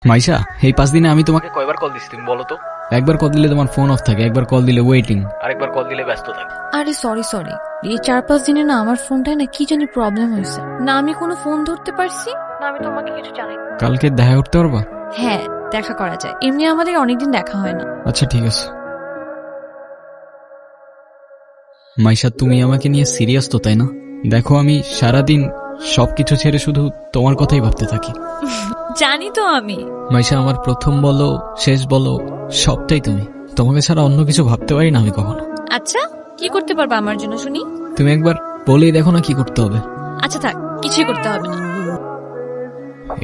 মাইশা, এই 5 দিনে আমি তোমাকে কয়বার কল দিছি তুমি বলো তো? একবার কল দিলে তোমার ফোন অফ থাকে, একবার কল দিলে ওয়েটিং, আরেকবার কল দিলে ব্যস্ত থাকে। আরে সরি এই 4-5 দিনে না আমার ফোনটায় না কি জানি প্রবলেম হয়েছে, না আমি কোনো ফোন ধরতে পারছি না আমি তোমাকে কিছু জানাই। কালকে দেখা করতে পারবা? হ্যাঁ দেখা করা যায়, এমনি আমাদের অনেকদিন দেখা হয় না। আচ্ছা ঠিক আছে। মাইশা, তুমি আমাকে নিয়ে সিরিয়াস তো, তাই না? দেখো আমি সারাদিন সবকিছু ছেড়ে শুধু তোমার কথাই ভাবতে থাকি। জানি তো আমি। মাইশা, আমার প্রথম বলো শেষ বলো সবটাই তুমি। তোমাকে ছাড়া অন্য কিছু ভাবতে পারি না আমি কখনো। আচ্ছা কি করতে পারবা আমার জন্য শুনি? তুমি একবার বলেই দেখো না কি করতে হবে। আচ্ছা থাক, কিছুই করতে হবে না।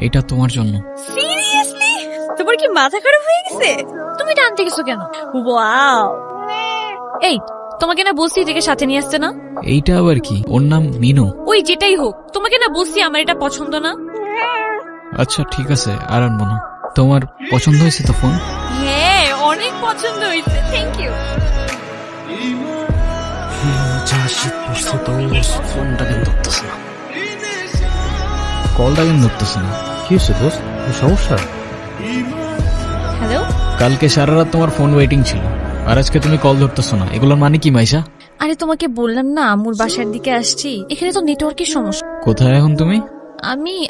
এটা তোমার জন্য। সিরিয়াসলি? তোমার কি মাথা খারাপ হয়ে গেছে? তুমি টানতে গেছো কেন? ওয়াও, এই তোমাকে না বলছি এটাকে সাথে নিয়ে আসতে না। এইটা আবার কি? ওর নাম মিনু। ওই যেটাই হোক, তোমাকে না বলছি আমার এটা পছন্দ না। আচ্ছা ঠিক আছে, আর আনবো না। তোমার পছন্দ হয়েছে তো ফোন? হ্যাঁ অনেক পছন্দ হয়েছে, থ্যাংক ইউ। ফোনটা কেন ধরতেছে না, কলটা কেন ধরতেছে না? কি হচ্ছে দোস্ত, সমস্যা? হ্যালো। কালকে সারা রাত তোমার ফোন ওয়েটিং ছিল, আর আজকে তুমি কল ধরতেছো না, এগুলোর মানে কি মাইশা? আরে তোমাকে বললাম না আম্মুর বাসার দিকে আসছি, এখানে তো নেটওয়ার্কের সমস্যা। কোথায় এখন তুমি?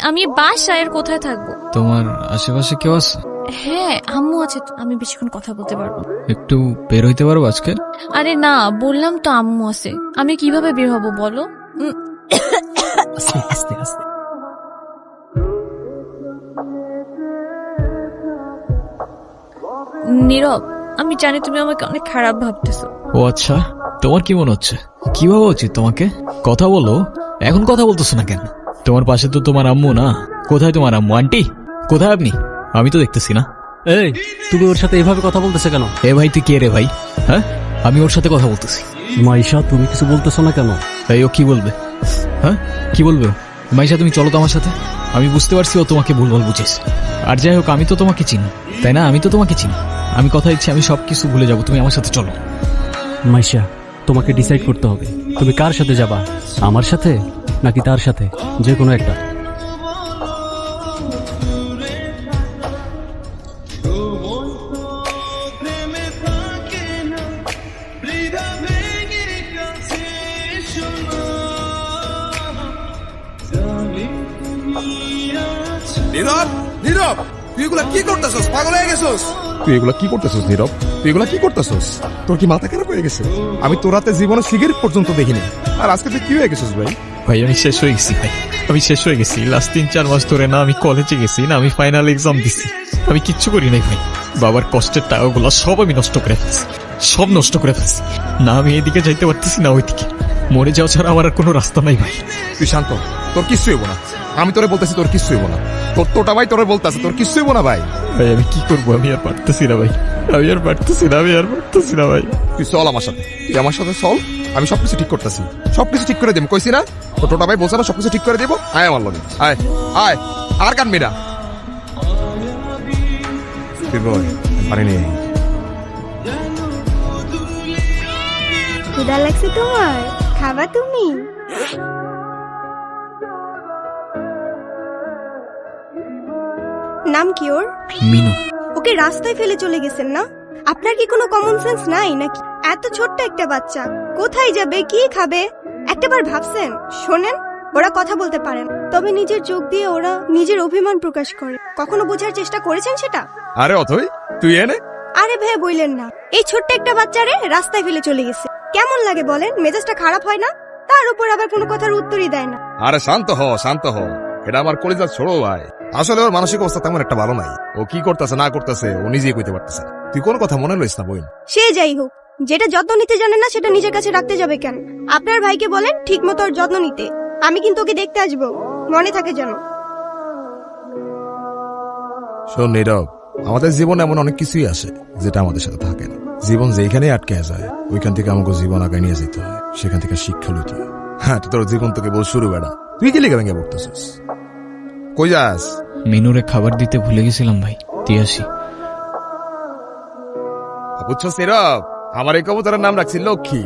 আমি বাসায়, আর কোথায় থাকবো? তোমার আশেপাশে কেউ আছে? হ্যাঁ আম্মু আছে তো, আমি বেশিক্ষণ কথা বলতে পারবো। একটু বের হইতে পারবো আজকে? আরে না বললাম তো আম্মু আছে, আমি কিভাবে বের হব বলো? আস্তে আস্তে। নীরব, আমি জানি তুমি আমাকে অনেক খারাপ ভাবতেছো। ও আচ্ছা, তোমার কি মনে হচ্ছে? কি ভাবা উচিত তোমাকে? কথা বলো, এখন কথা বলতেছো না কেন? তোমার পাশে তো তোমার আম্মু না। কোথায় তোমার আম্মু? আন্টি কোথায় আপনি? আমি তো দেখতেছি না। এই তুমি ওর সাথে এভাবে কথা বলতেছে কেন? এ ভাই তুই কে রে ভাই? হ্যাঁ, আমি ওর সাথে কথা বলতেছি। মাইশা তুমি কিছু বলতেছো না কেন? এই ও কি বলবে? হ্যাঁ কি বলবে ও? মাইশা তুমি চলো তো আমার সাথে। আমি বুঝতে পারছি ও তোমাকে ভুলভাল বুঝেছে। আর যাই হোক, আমি তো তোমাকে চিনি, তাই না? আমি তো তোমাকে চিনি। আমি কথা দিচ্ছি আমি সবকিছু ভুলে যাবো, তুমি আমার সাথে চলো। মাইশা তোমাকে ডিসাইড করতে হবে, তুমি কার সাথে যাবা, আমার সাথে নাকি তার সাথে, যে কোনো একটা। নীরব, নীরব, তুই এগুলা কি করতেছস? পাগল হয়ে গেছস? তুই এগুলা কি করতেছস নীরব? তুই এগুলা কি করতেছস? তোর কি মাথা খারাপ হয়ে গেছে? আমি তোর রাতে জীবনে সিগারেট পর্যন্ত দেখিনি, আর আজকে তুই কি হয়ে গেছিস ভাই? ভাই আমি শেষ হয়ে গেছি ভাই, আমি শেষ হয়ে গেছি। লাস্ট 3-4 মাস ধরে না আমি কলেজে গেছি, না আমি ফাইনাল এক্সাম দিছি, আমি কিচ্ছু করি নাই ভাই। বাবার কষ্টের টাকাগুলো সব আমি নষ্ট করে ফেলছি, সব নষ্ট করে ফেলছি। না আমি এদিকে যাইতে পারতেছি না ওইদিকে, মরে যাওয়া ছাড়া আমার আর কোনো রাস্তা নাই ভাই। তুই শান্ত, তোর কিচ্ছু হইব না। আমি তোরে বলতেছি তোর কিচ্ছু হইব না। তোর তোটা ভাই তোরে বলতেছে তোর কিচ্ছু হইব না ভাই। ভাই আমি কি করবো? আমি আর পারতেছি না ভাই, আমি আর পারতেছি না, আমি আর পারতেছি না ভাই। তুই চল আমার সাথে, তুই আমার সাথে চল, আমি সবকিছু ঠিক করতেছি, সবকিছু ঠিক করে দেব। কইছি না তোর টোটা ভাই বলছে না সবকিছু ঠিক করে দেবো। আয় আমার লগে, আয় আয়, আর কানবি না। তুই বল পারিনি। ক্ষুধা লাগছে তোমার? খাবা তুমি? নাম কি ওর? মিনু। ওকে রাস্তায় ফেলে চলে গেছেন না? আপনার কি কোনো কমন সেন্স নাই নাকি? এত ছোট্ট একটা বাচ্চা কোথায় যাবে, কি খাবে, একটাবার ভাবছেন? শোনেন, ওরা কথা বলতে পারেন, তবে নিজের চোখ দিয়ে ওরা নিজের অভিমান প্রকাশ করে। কখনো বোঝার চেষ্টা করেছেন সেটা? আরে অথই তুই এনে। আরে ভাই বললেন না, এই ছোট্ট একটা বাচ্চারে রাস্তায় ফেলে চলে গেছে। কেমন লাগে বলেন? মেজাজটা খারাপ হয় না? তার উপর আবার কোনো কথার উত্তরই দেয় না। আরে শান্ত হ, শান্ত হ। এটা আমার কলিজার ছোড়ো ভাই। আসলে ওর মানসিক অবস্থা তেমন একটা ভালো নাই। ও কি করতেছে না করতেছে ও নিজেই কইতে পারতেছে না। তুই কোন কথা মনে লইস না বোন। সে যাই হোক, যেটা যত্ন নিতে জানে না সেটা নিজের কাছে রাখতে যাবে কেন? আপনার ভাইকে বলেন ঠিক মতো ওর যত্ন নিতে। আমি কিন্তু ওকে দেখতে আসবো, মনে থাকে যেন। শোন নীরব, আমাদের জীবনে এমন অনেক কিছুই আসে যেটা আমাদের সাথে থাকে না। জীবন যেখানে আটকে যায় ওইখান থেকে আমাকে জীবন আগায় নিয়ে যেতে হয়, সেখান থেকে শিক্ষা লইতে হয়। হ্যাঁ তোর জীবন তোকে বল শুরু বেড়া। তুই কি লিখে ভেঙে পড়তেছিস? কই যাস? মিনুরে খাবার দিতে ভুলে গেছিলাম ভাই, দিয়ে আসি। বুঝছো নীরব, আমার এই কবুতরের নাম রাখছি লক্ষ্মী।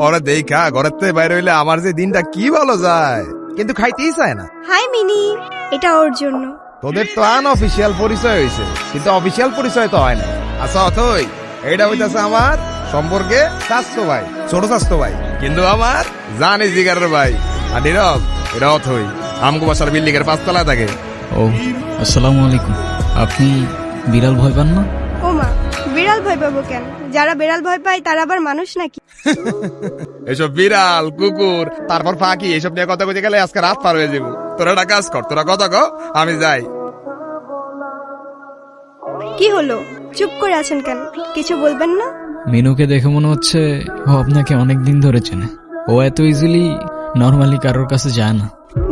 ওরা দেখা ঘরের থেকে বাইরে হইলে আমার যে দিনটা কি ভালো যায়, কিন্তু খাইতেই চায় না। হাই মিনি, এটা ওর জন্য। তোদের তো আনঅফিসিয়াল পরিচয় হয়েছে, কিন্তু অফিসিয়াল পরিচয় তো হয় না। আচ্ছা অথই, এইটা হইতাছে আমার সম্পর্কে স্বাস্থ্য ভাই, ছোট স্বাস্থ্য ভাই, কিন্তু আমার জানি জিগারের ভাই। আর নীরব, এটা অথই আমগো বাসার বিল্ডিং এর 5 তলায় থাকে। ও আসসালামু আলাইকুম। আপনি বিড়াল ভয় পান না? ও মা, বিড়াল ভয় পাবো কেন? যারা বিড়াল ভয় পায় তারা আবার মানুষ নাকি? এসব বিড়াল কুকুর তারপর ফাঁকি এসব নিয়ে কথা কইতে গেলে আজকে রাত পার হয়ে যাবো। তোরা একটা কাজ কর, তোরা কথা কও, আমি যাই। কি হলো, চুপ করে আছেন কেন? কিছু বলবেন না? মিনুকে দেখে মনে হচ্ছে ও আপনাকে অনেক দিন ধরে চেনে। ও এত ইজিলি নর্মালি কারোর কাছে যায় না।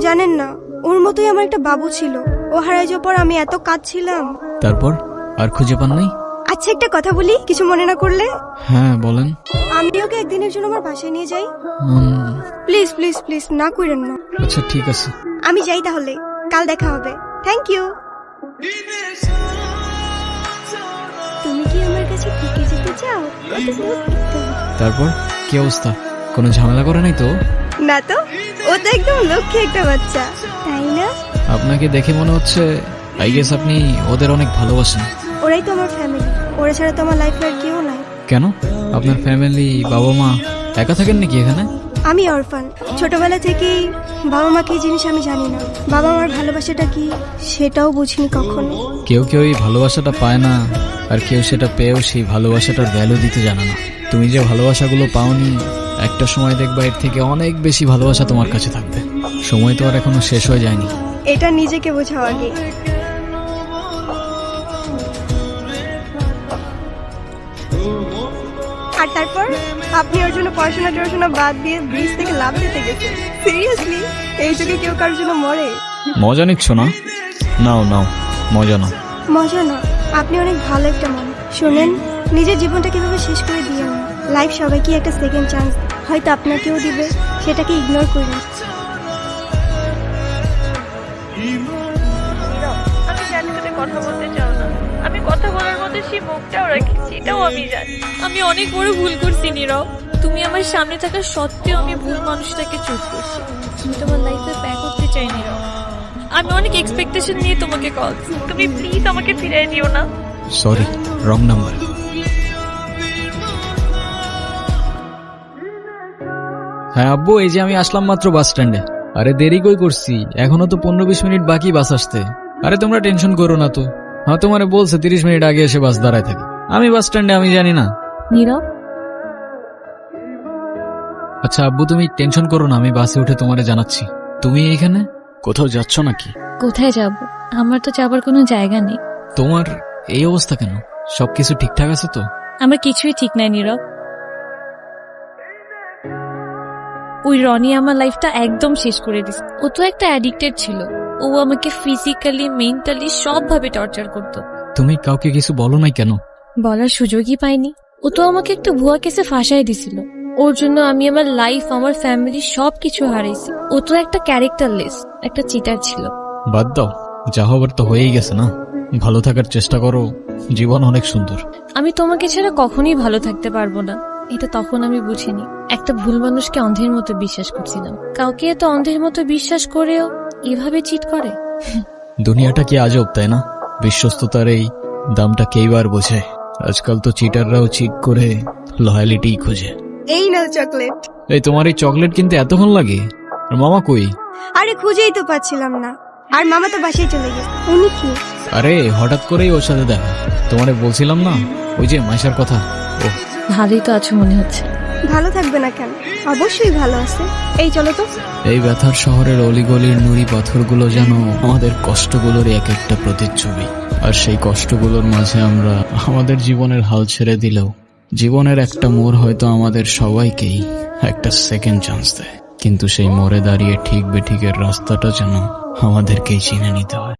জানেন না, ওর মতোই আমার একটা বাবু ছিল। ও হারাই যাওয়ার পর আমি এত কাঁদছিলাম। তারপর আর খুঁজে পান নাই? আচ্ছা একটা কথা বলি, কিছু মনে না করলে? হ্যাঁ বলেন। আমি ওকে একদিনের জন্য আমার বাসায় নিয়ে যাই। উম, প্লিজ প্লিজ প্লিজ, না করেন না। আচ্ছা ঠিক আছে। আমি যাই তাহলে, কাল দেখা হবে। Thank you. তুমি কি আমার কাছে থেকে যেতে চাও? কত দূর যেতে হবে? তারপর কি অবস্থা? কোনো ঝামেলা করে নাই তো? না তো, ও তো একদম লক্ষ্মী একটা বাচ্চা, তাই না? আপনাকে দেখে মনে হচ্ছে আই গেস আপনি ওদের অনেক ভালোবাসেন। ওরাই তো আমার ফ্যামিলি, ওরা ছাড়া তো আমার লাইফে আর কেউ নাই। কেন? আপনার ফ্যামিলি বাবা মা একা থাকেন নাকি এখানে? আমি অরফান, ছোটবেলা থেকেই বাবা মা কি জিনিস আমি জানি না। বাবা মার ভালোবাসাটা কি সেটাও বুঝিনি কখনো। কেউ কেউ এই ভালোবাসাটা পায় না, আর কেউ সেটা পেয়েও সেই ভালোবাসাটার ভ্যালু দিতে জানে না। তুমি যে ভালোবাসাগুলো পাওনি, একটা সময় দেখবা এর থেকে অনেক বেশি ভালোবাসা তোমার কাছে থাকবে। সময় তো আর এখনো শেষ হয়ে যায়নি। এটা নিজেকে বোঝাও আগে। আর তারপর আপনি ওর জন্য পড়াশোনা বাদ দিয়ে ব্রিজ থেকে লাফ দিতে গেছেন। সিরিয়াসলি, এই যুগে কেউ কারোর জন্য মরে? মজা নিচ্ছ না? নাও নাও, মজা নাও। মজা না, আপনি অনেক ভালো একটা মানুষ। শোনেন, নিজের জীবনটা কিভাবে শেষ করে দিয়েন না। লাইফ সবাইকে একটা সেকেন্ড চান্স, হয়তো আপনাকেও দিবে, সেটাকে ইগনোর করুন। আমি জানি তুমি কথা বলতে চাও না। আমি কথা বলার মধ্যে সেই মুখটাও রাখছি, এটাও আমি জানি। আমি অনেক বড় ভুল করছি নীরব। তুমি আমার সামনে থাকা সত্ত্বেও আমি ভুল মানুষটাকে চুজ করছি। আমি তোমার লাইফে ব্যাক করতে চাই নীরব। আমি অনেক এক্সপেকটেশন নিয়ে তোমাকে কল। তুমি প্লিজ আমাকে ফিরিয়ে দিও না। Sorry, wrong number. হ্যাঁ আব্বু, এই যে আমি আসলাম মাত্র বাস স্ট্যান্ডে। আরে দেরি কই করছি, এখনো তো 15-20 মিনিট বাকি বাস আসতে। আরে তোমরা টেনশন করো না তো। হ্যাঁ তোমারে বলছে 30 মিনিট আগে এসে বাস দাঁড়ায় থাকে। আমি বাস স্ট্যান্ডে, আমি জানি না। নীরব, আচ্ছা আব্বু তুমি টেনশন করো না, আমি বাসে উঠে তোমারে জানাচ্ছি। তুমি এখানে কোথাও যাচ্ছ নাকি? কোথায় যাব? আমার তো যাবার কোনো জায়গা নেই। তোমার এই অবস্থা কেন? সবকিছু ঠিকঠাক আছে তো? আমার কিছুই ঠিক নাই নীরব। ওই রনি আমার লাইফটা একদম শেষ করে দিস। ও তো একটা অ্যাডিক্টেড ছিল। ও আমাকে ফিজিক্যালি, মেন্টালি সবভাবে টর্চার করতো। তুমি কাউকে কিছু বলো নাই কেন? বলার সুযোগই পাইনি। ও তো আমাকে একটা ভুয়া কেসে ফাঁসাই দিছিল। ওর জন্য আমি আমার লাইফ, আমার ফ্যামিলি সবকিছু হারাইছি। ও তো একটা ক্যারেক্টারলেস, একটা চিটার ছিল। বাদ দাও, যা হবার তো হয়েই গেছে না। ভালো থাকার চেষ্টা করো, জীবন অনেক সুন্দর। আমি তোমাকে ছাড়া কখনোই ভালো থাকতে পারবো না, এটা তখন আমি বুঝিনি। একটা ভুল মানুষকে অন্ধের মতো বিশ্বাস করছিলাম। কাউকে এত অন্ধের মতো বিশ্বাস করেও এভাবে চিট করে। দুনিয়াটা কি আজব, তাই না? বিশ্বস্ততার এই দামটা কেইবার বোঝে। আজকাল তো চিটাররাও চিট করে লয়ালিটি খোঁজে। এই নাও চকলেট। এই তোমার এই চকলেট কিনতে এতক্ষণ লাগে? আর মামা কই? আরে খুঁজেই তো পাচ্ছিলাম না। আর মামা তো বাসায় চলে গেছে। উনি কি? আরে হঠাৎ করেই ওর সাথে দেখা। তোমারে বলছিলাম না ওই যে মাইশার কথা। ও ভালোই তো আছো মনে হচ্ছে। ভালো থাকবে না কেন? অবশ্যই ভালো আছে। এই চলো তো। এই ব্যথার শহরের অলিগলির নুড়ি পাথরগুলো যেন আমাদের কষ্টগুলোর এক একটা প্রতিচ্ছবি। আর সেই কষ্টগুলোর মাঝে আমরা আমাদের জীবনের হাল ছেড়ে দিলেও জীবনের একটা মোড় হয়তো আমাদের সবাইকেই একটা সেকেন্ড চান্স দেয়। কিন্তু সেই মোড়ে দাঁড়িয়ে ঠিক বেঠিকের রাস্তাটা যেন আমাদেরকেই চিনে নিতে হয়।